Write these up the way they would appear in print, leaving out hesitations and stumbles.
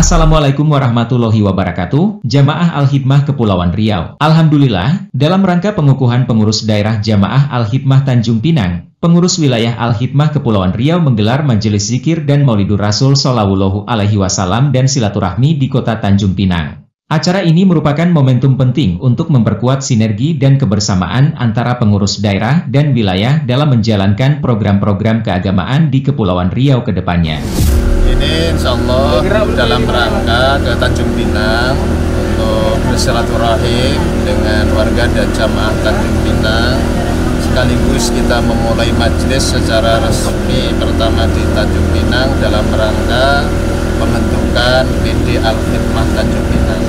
Assalamualaikum warahmatullahi wabarakatuh, Jamaah Al-Hikmah Kepulauan Riau. Alhamdulillah, dalam rangka pengukuhan pengurus daerah Jamaah Al-Hikmah Tanjung Pinang, pengurus wilayah Al-Hikmah Kepulauan Riau menggelar majelis zikir dan Maulidur Rasul Shallallahu Alaihi Wasallam dan silaturahmi di Kota Tanjung Pinang. Acara ini merupakan momentum penting untuk memperkuat sinergi dan kebersamaan antara pengurus daerah dan wilayah dalam menjalankan program-program keagamaan di Kepulauan Riau ke depannya. Ini insya Allah dalam rangka ke Tanjung Pinang untuk bersilaturahim dengan warga dan jamaah Tanjung Pinang. Sekaligus kita memulai majelis secara resmi pertama di Tanjung Pinang dalam rangka pembentukan PD Al-Hikmah Tanjung Pinang.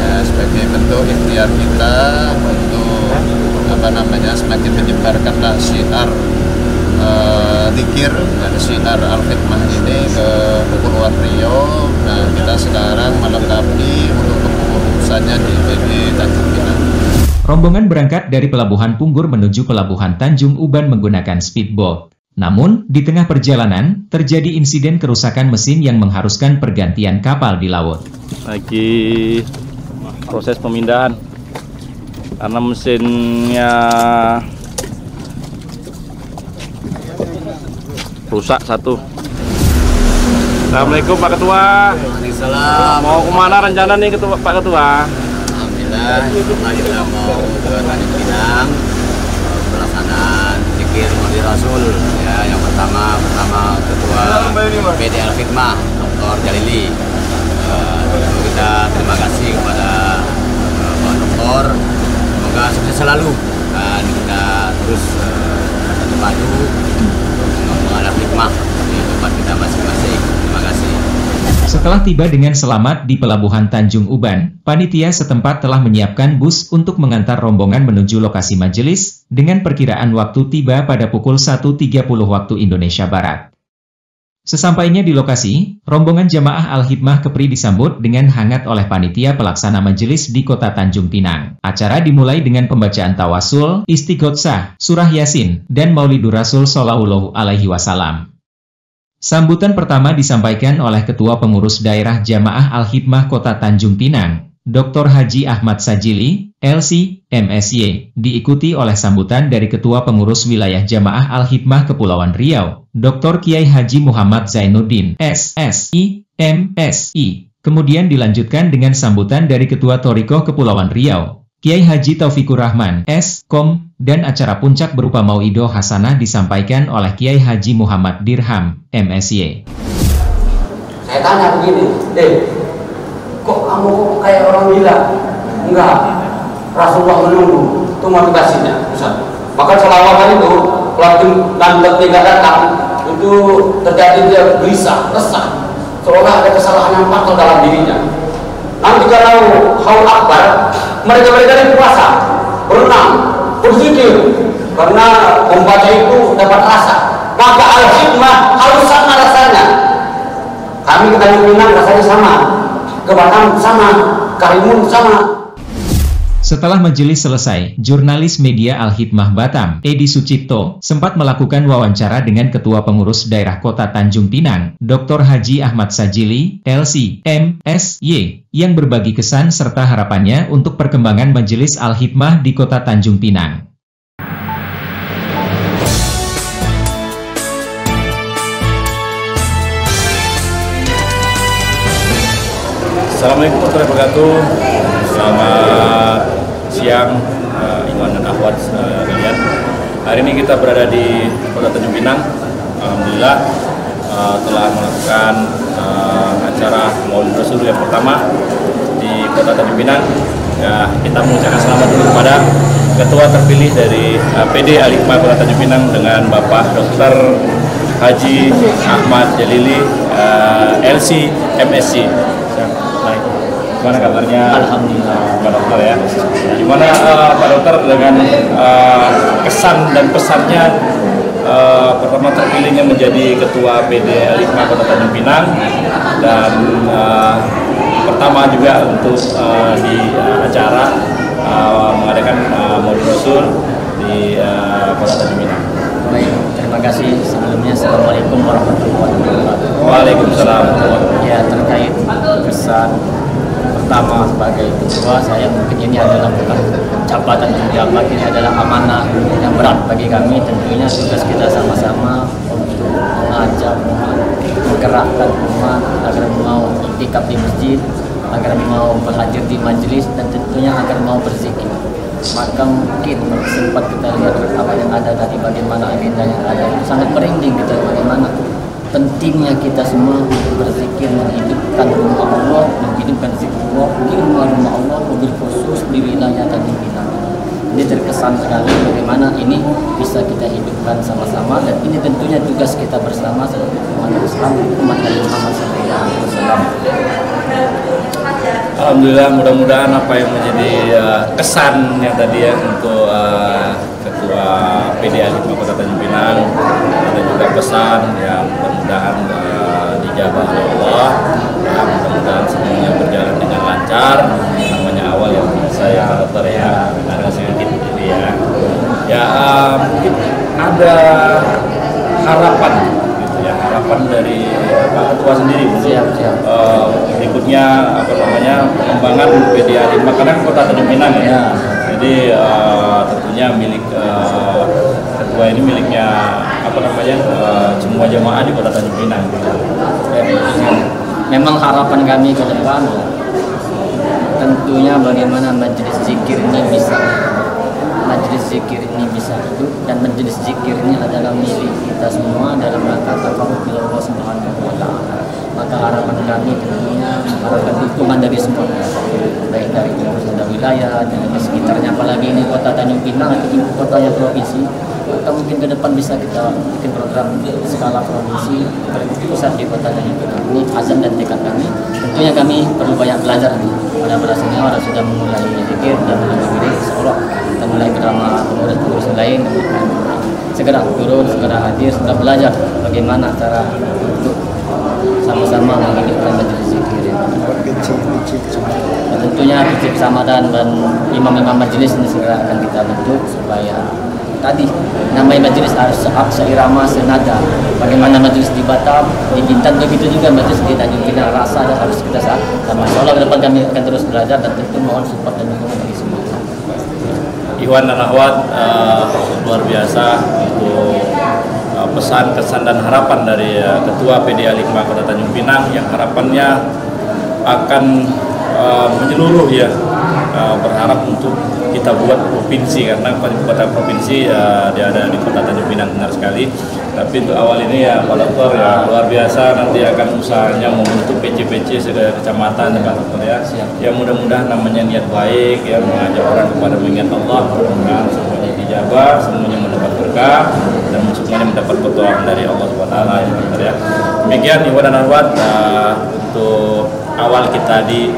Ya, sebagai bentuk ikhtiar kita untuk semakin menyebarkanlah syiar zikir dan syiar Al-Hikmah ini ke Kepulauan Riau. Nah, kita sekarang melengkapi untuk kepengurusannya di PD Tanjung Pinang. Rombongan berangkat dari Pelabuhan Punggur menuju Pelabuhan Tanjung Uban menggunakan speedboat. Namun, di tengah perjalanan, terjadi insiden kerusakan mesin yang mengharuskan pergantian kapal di laut. Lagi proses pemindahan karena mesinnya rusak satu. Assalamualaikum Pak Ketua. Waalaikumsalam. Mau kemana rencana nih Pak Ketua? Alhamdulillah, kita mau ke Tanjung Pinang pelaksanaan zikir Maulidur Rasul. Ya, yang pertama Ketua PD Al-Hikmah Dr. Jalili. Kita terima kasih kepada Pak Dokter. Semoga sukses selalu dan kita terus maju menghadap hikmah di tempat kita masing-masing. Terima kasih. Setelah tiba dengan selamat di Pelabuhan Tanjung Uban, panitia setempat telah menyiapkan bus untuk mengantar rombongan menuju lokasi majelis, dengan perkiraan waktu tiba pada pukul 1.30 waktu Indonesia Barat. Sesampainya di lokasi, rombongan Jamaah Al-Hikmah Kepri disambut dengan hangat oleh panitia pelaksana majelis di Kota Tanjung Pinang. Acara dimulai dengan pembacaan tawasul, istighotsah, surah Yasin, dan Maulidur Rasul Shallallahu Alaihi Wasallam. Sambutan pertama disampaikan oleh Ketua Pengurus Daerah Jamaah Al-Hikmah Kota Tanjung Pinang, Dr. Haji Ahmad Sajili, LC, MSY, diikuti oleh sambutan dari Ketua Pengurus Wilayah Jamaah Al-Hikmah Kepulauan Riau, Dr. Kiai Haji Muhammad Zainuddin, SSI, MSI. Kemudian dilanjutkan dengan sambutan dari Ketua Thoriqoh Kepulauan Riau, Kiai Haji Taufikur Rahman, S.Com, dan acara puncak berupa Mau'idoh Hasanah disampaikan oleh Kiai Haji Muhammad Dirham, MSY. Saya tanya begini, kok kamu kayak orang gila? Enggak, Rasulullah menunggu, itu motivasinya. Maka selawatan itu, kalau tiga datang, itu terjadi dia gelisah, resah, seolah ada kesalahan yang fatal dalam dirinya. Nanti kalau haul akbar, mereka dari puasa, berenang, berzikir, karena membaca itu dapat rasa. Maka Al-Hikmah harus sama rasanya. Kami ke Tanjung Pinang rasanya sama, ke Batam sama, Karimun sama. Setelah majelis selesai, jurnalis media Al-Hikmah Batam, Edi Sucipto, sempat melakukan wawancara dengan Ketua Pengurus Daerah Kota Tanjung Pinang, Dr. Haji Ahmad Sajili, LC, MSY, yang berbagi kesan serta harapannya untuk perkembangan majelis Al-Hikmah di Kota Tanjung Pinang. Assalamualaikum warahmatullahi wabarakatuh. Selamat siang Iwan dan Ahwat kalian. Hari ini kita berada di Kota Tanjung Pinang. Alhamdulillah telah melakukan acara Maulidur Rasul yang pertama di Kota Tanjung Pinang. Ya, kita mengucapkan selamat dulu kepada Ketua terpilih dari PD Al-Hikmah Kota Tanjung Pinang dengan Bapak Dr. Haji Ahmad Jalili, LC, MSC. Gimana kabarnya? Alhamdulillah. Pak Dokter ya. Gimana Pak Dokter dengan kesan dan pesannya pertama terpilihnya menjadi Ketua PD Al-Hikmah Kota Tanjung Pinang dan pertama juga untuk di acara mengadakan Maulidur Rasul di Kota Tanjung Pinang. Baik, terima kasih sebelumnya. Assalamualaikum warahmatullahi wabarakatuh. Waalaikumsalam. Ya, terkait kesan pertama sebagai ketua, saya mungkin ini adalah bukan jabatan penjabat, ini adalah amanah yang berat bagi kami. Tentunya tugas kita sama-sama untuk mengajak umat, menggerakkan umat agar mau iktikaf di masjid, agar mau berhadir di majelis, dan tentunya agar mau berzikir. Maka mungkin sempat kita lihat apa yang ada tadi, bagaimana agenda yang ada, itu sangat merinding kita, bagaimana pentingnya kita semua untuk berzikir, menghidupkan rumah Allah, menghidupkan zikrullah di rumah-rumah Allah, mobil khusus di wilayah Tanjung Pinang. Ini terkesan sekali bagaimana ini bisa kita hidupkan sama-sama, dan ini tentunya tugas kita bersama sebagai umat Islam, umat Nabi Muhammad SAW. Alhamdulillah, mudah-mudahan apa yang menjadi kesan yang tadi ya untuk Ketua PDA Hikmah Kota Tanjung Pinang, ada juga pesan yang mudah-mudahan dijabah oleh Allah, ya, mudah-mudahan semuanya berjalan dengan lancar. Namanya awal yang saya dokter ya, ada sedikit jadi ya mungkin ada harapan gitu ya, harapan dari Pak Ketua sendiri untuk berikutnya pengembangan PDA Hikmah, karena Kota Tanjung Pinang ya. Jadi tentunya milik Ketua ini miliknya semua jamaah di Kota Tanjung Pinang. Memang harapan kami ke depan tentunya bagaimana majelis zikir ini bisa hidup, dan majelis zikir ini adalah milik kita semua dalam rangka taqarrub ila Allah Subhanahu wa taala. Maka harapan kami tentunya mengharapkan dukungan dari semua, baik dari pengurus wilayah dan di sekitarnya, apalagi ini Kota Tanjung Pinang itu ibu kotanya provinsi. Maka mungkin ke depan bisa kita bikin program skala provinsi berpusat di Kota Tanjung Pinang. Ini azam dan tekad kami. Tentunya kami perlu banyak belajar nih. Pada berasanya orang sudah memulai zikir dan mulai sekolah, kita mulai bersama pengurus lain, segera turun, segera hadir, segera belajar bagaimana cara untuk sama-sama menghidupkan majelis zikir. Tentunya Hizib Samadan dan imam-imam majelis ini segera akan kita bentuk supaya tadi namanya majelis harus seirama, senada. Bagaimana majelis di Batam, di Bintan, begitu juga majelis di Tanjung Pinang, rasa dan harus kita sama. Insyaallah ke depan kami akan terus belajar, dan tentu mohon support dan dukungan dari semua. Ikhwan dan akhwat, luar biasa untuk pesan, kesan dan harapan dari Ketua PDA Hikmah Kota Tanjung Pinang, yang harapannya akan menyeluruh ya, berharap untuk kita buat provinsi, karena kota provinsi dia ada di Kota Tanjung Pinang, benar sekali. Tapi untuk awal ini ya Pak Dokter ya luar biasa, nanti akan usahanya membentuk PC-PC segala kecamatan ya Pak Dokter ya. Ya mudah-mudahan namanya niat baik ya, mengajak orang kepada mengingat Allah, mudah-mudahan semuanya dijabah, semuanya mendapat berkah, dan semuanya mendapat petualangan dari Allah SWT ya Pak Dokter ya. Demikian ikhwan dan akhwat untuk awal kita di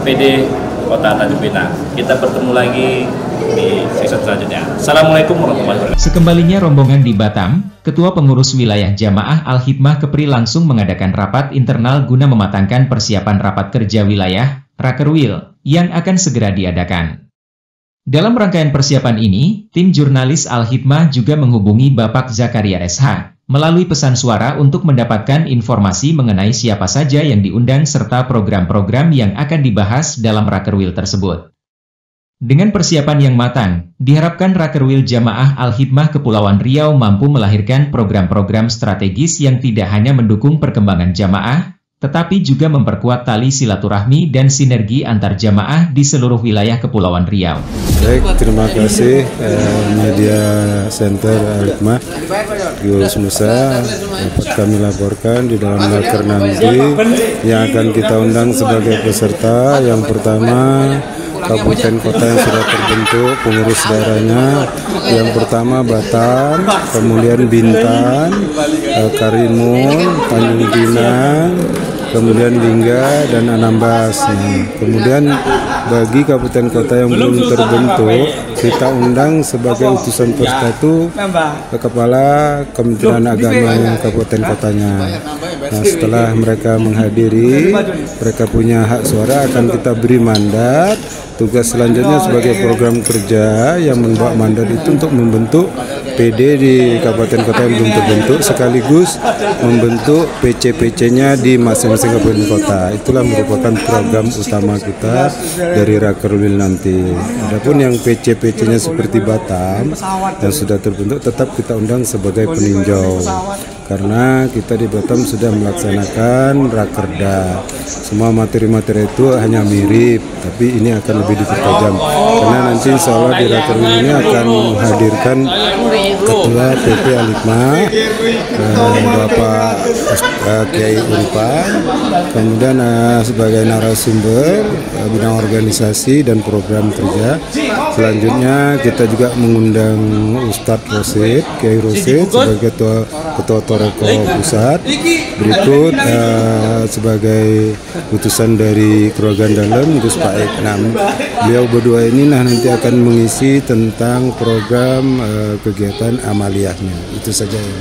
PD Kota Tanjung Pinang. Kita bertemu lagi di season selanjutnya. Assalamualaikum warahmatullahi wabarakatuh. Sekembalinya rombongan di Batam, Ketua Pengurus Wilayah Jamaah Al-Hikmah Kepri langsung mengadakan rapat internal guna mematangkan persiapan rapat kerja wilayah, Rakerwil, yang akan segera diadakan. Dalam rangkaian persiapan ini, tim jurnalis Al-Hikmah juga menghubungi Bapak Zakaria SH, melalui pesan suara untuk mendapatkan informasi mengenai siapa saja yang diundang serta program-program yang akan dibahas dalam Rakerwil tersebut. Dengan persiapan yang matang, diharapkan Rakerwil Jamaah Al-Hikmah Kepulauan Riau mampu melahirkan program-program strategis yang tidak hanya mendukung perkembangan jamaah, tetapi juga memperkuat tali silaturahmi dan sinergi antar jamaah di seluruh wilayah Kepulauan Riau. Baik, terima kasih Media Center Al-Hikmah Gus Musa. Dapat kami laporkan di dalam Raker nanti yang akan kita undang sebagai peserta. Yang pertama, kabupaten kota yang sudah terbentuk pengurus daerahnya. Yang pertama Batam, kemudian Bintan, Karimun, Tanjung Pinang, kemudian Lingga dan Anambas. Kemudian bagi kabupaten kota yang belum terbentuk, kita undang sebagai utusan persatu ke kepala Kementerian Agama yang kabupaten kotanya. Nah, setelah mereka menghadiri, mereka punya hak suara, akan kita beri mandat. Tugas selanjutnya sebagai program kerja yang membawa mandat itu untuk membentuk PD di kabupaten kota yang belum terbentuk, sekaligus membentuk PC-PC-nya di masing-masing kabupaten kota. Itulah merupakan program utama kita dari Rakerwil nanti. Adapun yang PC-PC-nya seperti Batam yang sudah terbentuk, tetap kita undang sebagai peninjau. Karena kita di Batam sudah melaksanakan Rakerda. Semua materi-materi itu hanya mirip, tapi ini akan lebih dipertajam. Karena nanti insya Allah di Rakerwil ini akan menghadirkan Ketua PP Alikma, Bapak Kiai Unpan, kemudian sebagai narasumber bidang organisasi dan program kerja. Selanjutnya kita juga mengundang Ustadz Rosid, Kiai Rosid sebagai Ketua Toreko Pusat. Berikut sebagai utusan dari keluarga dalam Gus Pak Eknam. Beliau berdua ini nanti akan mengisi tentang program kegiatan amaliyahnya. Itu saja yang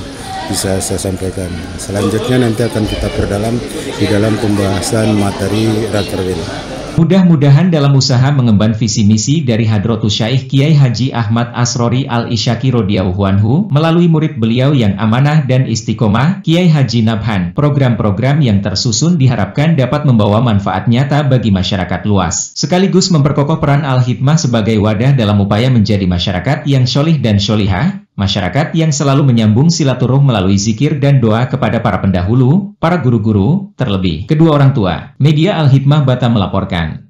bisa saya sampaikan. Selanjutnya nanti akan kita perdalam di dalam pembahasan materi Rakerwil. Mudah-mudahan dalam usaha mengemban visi misi dari Hadratus Syaikh Kiai Haji Ahmad Asrori Al-Isyaki radhiyallahu anhu melalui murid beliau yang amanah dan istiqomah, Kiai Haji Nabhan, program-program yang tersusun diharapkan dapat membawa manfaat nyata bagi masyarakat luas, sekaligus memperkokoh peran Al-Hikmah sebagai wadah dalam upaya menjadi masyarakat yang syolih dan syolihah, masyarakat yang selalu menyambung silaturahim melalui zikir dan doa kepada para pendahulu, para guru-guru, terlebih kedua orang tua. Media Al-Hikmah Batam melaporkan.